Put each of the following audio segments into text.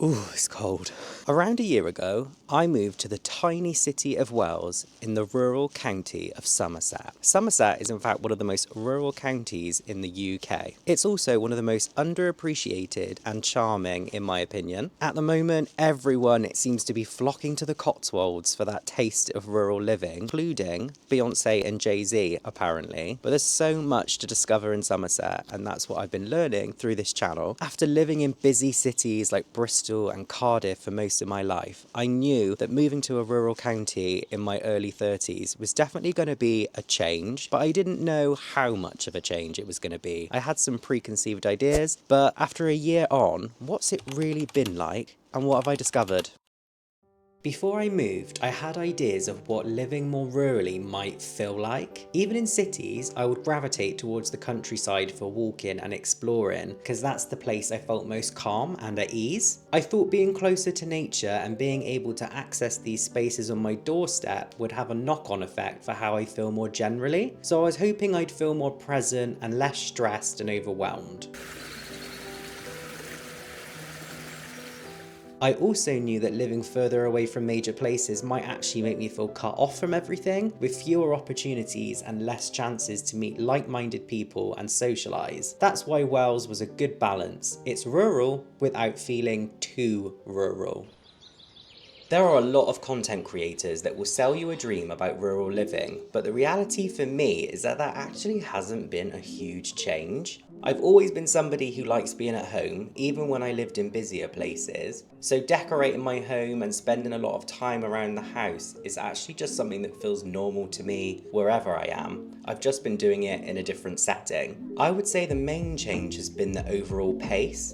Ooh, it's cold. Around a year ago, I moved to the tiny city of Wells in the rural county of Somerset. Somerset is in fact one of the most rural counties in the UK. It's also one of the most underappreciated and charming in my opinion. At the moment, everyone seems to be flocking to the Cotswolds for that taste of rural living, including Beyonce and Jay-Z apparently. But there's so much to discover in Somerset, and that's what I've been learning through this channel. After living in busy cities like Bristol and Cardiff for most of my life, I knew that moving to a rural county in my early 30s was definitely going to be a change, but I didn't know how much of a change it was going to be. I had some preconceived ideas, but after a year on, what's it really been like, and what have I discovered? Before I moved, I had ideas of what living more rurally might feel like. Even in cities, I would gravitate towards the countryside for walking and exploring, because that's the place I felt most calm and at ease. I thought being closer to nature and being able to access these spaces on my doorstep would have a knock-on effect for how I feel more generally. So I was hoping I'd feel more present and less stressed and overwhelmed. I also knew that living further away from major places might actually make me feel cut off from everything, with fewer opportunities and less chances to meet like-minded people and socialise. That's why Wells was a good balance. It's rural without feeling too rural. There are a lot of content creators that will sell you a dream about rural living, but the reality for me is that actually hasn't been a huge change. I've always been somebody who likes being at home, even when I lived in busier places, so decorating my home and spending a lot of time around the house is actually just something that feels normal to me wherever I am. I've just been doing it in a different setting. I would say the main change has been the overall pace.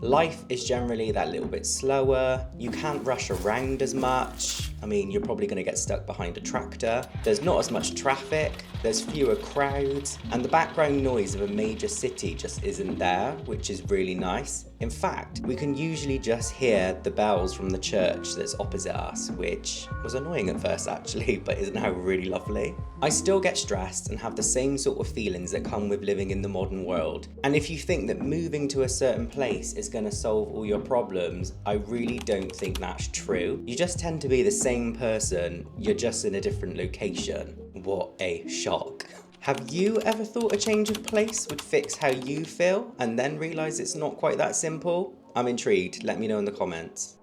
Life is generally that little bit slower, you can't rush around as much. I mean, you're probably going to get stuck behind a tractor. There's not as much traffic, there's fewer crowds, and the background noise of a major city just isn't there, which is really nice. In fact, we can usually just hear the bells from the church that's opposite us, which was annoying at first actually, but is now really lovely. I still get stressed and have the same sort of feelings that come with living in the modern world. And if you think that moving to a certain place is going to solve all your problems, I really don't think that's true. You just tend to be the same person, you're just in a different location. What a shock. Have you ever thought a change of place would fix how you feel and then realise it's not quite that simple? I'm intrigued, let me know in the comments.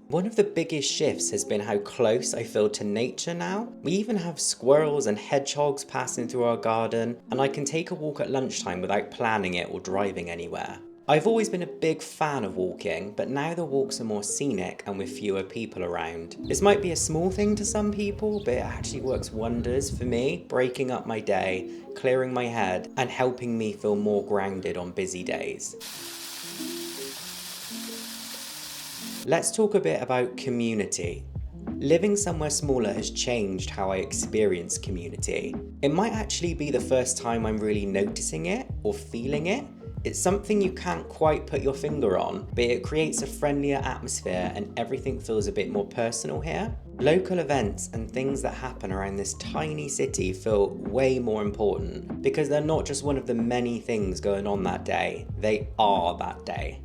One of the biggest shifts has been how close I feel to nature now. We even have squirrels and hedgehogs passing through our garden, and I can take a walk at lunchtime without planning it or driving anywhere. I've always been a big fan of walking, but now the walks are more scenic and with fewer people around. This might be a small thing to some people, but it actually works wonders for me, breaking up my day, clearing my head, and helping me feel more grounded on busy days. Let's talk a bit about community. Living somewhere smaller has changed how I experience community. It might actually be the first time I'm really noticing it or feeling it. It's something you can't quite put your finger on, but it creates a friendlier atmosphere and everything feels a bit more personal here. Local events and things that happen around this tiny city feel way more important because they're not just one of the many things going on that day, they are that day.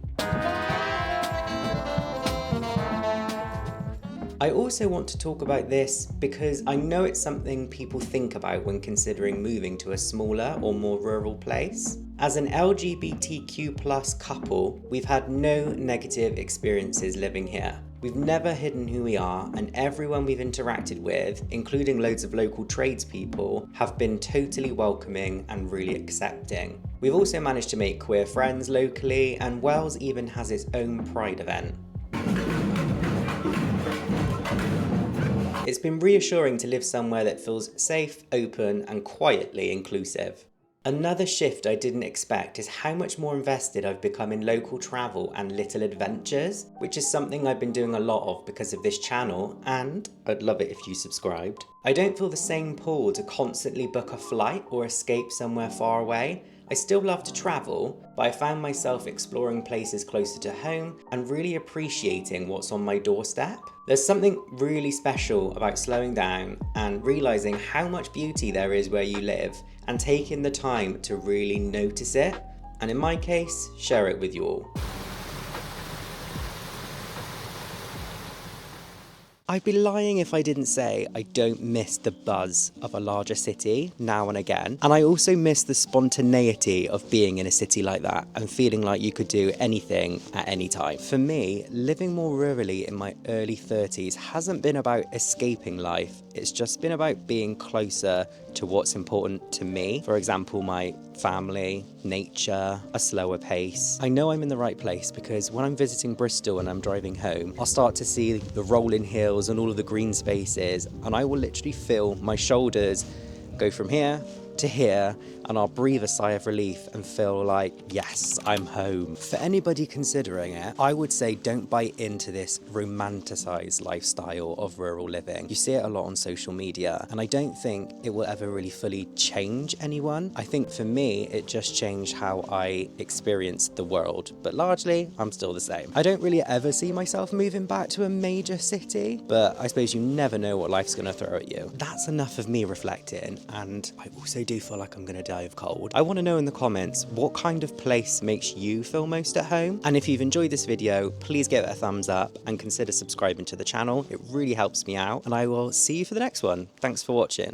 I also want to talk about this because I know it's something people think about when considering moving to a smaller or more rural place. As an LGBTQ+ couple, we've had no negative experiences living here. We've never hidden who we are, and everyone we've interacted with, including loads of local tradespeople, have been totally welcoming and really accepting. We've also managed to make queer friends locally, and Wells even has its own Pride event. It's been reassuring to live somewhere that feels safe, open, and quietly inclusive. Another shift I didn't expect is how much more invested I've become in local travel and little adventures, which is something I've been doing a lot of because of this channel, and I'd love it if you subscribed. I don't feel the same pull to constantly book a flight or escape somewhere far away. I still love to travel, but I found myself exploring places closer to home and really appreciating what's on my doorstep. There's something really special about slowing down and realising how much beauty there is where you live and taking the time to really notice it, and in my case, share it with you all. I'd be lying if I didn't say I don't miss the buzz of a larger city now and again. And I also miss the spontaneity of being in a city like that and feeling like you could do anything at any time. For me, living more rurally in my early 30s hasn't been about escaping life. It's just been about being closer to what's important to me. For example, my family, nature, a slower pace. I know I'm in the right place because when I'm visiting Bristol and I'm driving home, I'll start to see the rolling hills and all of the green spaces, and I will literally feel my shoulders go from here to here, and I'll breathe a sigh of relief and feel like, yes, I'm home. For anybody considering it, I would say don't buy into this romanticised lifestyle of rural living. You see it a lot on social media, and I don't think it will ever really fully change anyone. I think for me, it just changed how I experienced the world, but largely, I'm still the same. I don't really ever see myself moving back to a major city, but I suppose you never know what life's gonna throw at you. That's enough of me reflecting, and I also do feel like I'm gonna die of cold. I want to know in the comments what kind of place makes you feel most at home, and if you've enjoyed this video, please give it a thumbs up and consider subscribing to the channel. It really helps me out, and I will see you for the next one. Thanks for watching.